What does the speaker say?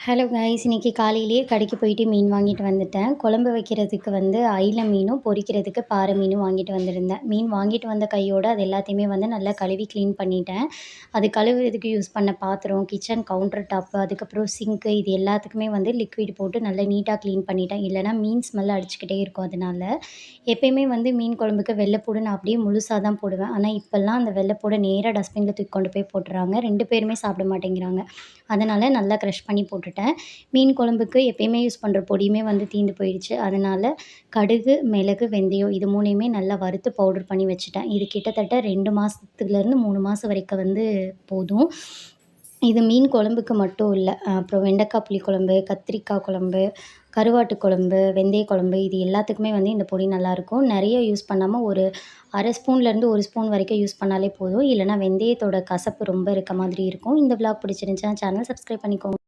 Hello guys, இன்னைக்கு காலையிலேயே கடைக்கு போயிட்டு மீன் வாங்கிட்டு வந்துட்டேன். குழம்பு வைக்கிறதுக்கு வந்து அயில மீனும், பொரிக்கிறதுக்கு பாறை மீனும் வாங்கிட்டு வந்திருந்தேன். மீன் வாங்கிட்டு வந்த கையோட அது எல்லாத்தையுமே வந்து நல்லா கழுவி க்ளீன் பண்ணிட்டேன். அது கழுவுறதுக்கு யூஸ் பண்ண பாத்திரம், கிச்சன் கவுண்டர் டாப்பு, அதுக்கப்புறம் சிங்க்கு இது எல்லாத்துக்குமே வந்து லிக்விட் போட்டு நல்லா நீட்டாக க்ளீன் பண்ணிட்டேன். இல்லைனா மீன் ஸ்மெல் அடிச்சுக்கிட்டே இருக்கும். அதனால எப்பயுமே வந்து மீன் குழம்புக்கு வெள்ளைப்பூடு நான் அப்படியே முழுசா தான் போடுவேன். ஆனால் இப்போல்லாம் அந்த வெள்ளைப்பூட நேரா டஸ்ட்பினில் தூக்கி கொண்டு போய் போட்டுறாங்க. 2 பேருமே சாப்பிட மாட்டேங்கிறாங்க. அதனால் நல்லா க்ரஷ் பண்ணி போட்டுட்டேன். மீன் குழம்புக்கு எப்பயுமே யூஸ் பண்ணுற பொடியுமே வந்து தீர்ந்து போயிடுச்சு. அதனால் கடுகு, மிளகு, வெந்தயம் இது 3யுமே நல்லா வறுத்து பவுடர் பண்ணி வச்சுட்டேன். இது கிட்டத்தட்ட 2 மாசத்துலேருந்து 3 மாதம் வரைக்கும் வந்து போதும். இது மீன் குழம்புக்கு மட்டும் இல்ல. அப்புறம் வெண்டைக்காய் புளிக்குழம்பு, கத்திரிக்காய் குழம்பு, கருவாட்டு குழம்பு, வெந்தய குழம்பு இது எல்லாத்துக்குமே வந்து இந்த பொடி நல்லாயிருக்கும். நெறைய யூஸ் பண்ணாம ஒரு 1/2 ஸ்பூன்லேருந்து 1 ஸ்பூன் வரைக்கும் யூஸ் பண்ணாலே போதும். இல்லைனா வெந்தயத்தோட கசப்பு ரொம்ப இருக்க மாதிரி இருக்கும். இந்த விளாக் பிடிச்சிருந்துச்சுன்னா சேனல் சப்ஸ்கிரைப் பண்ணிக்கோங்க.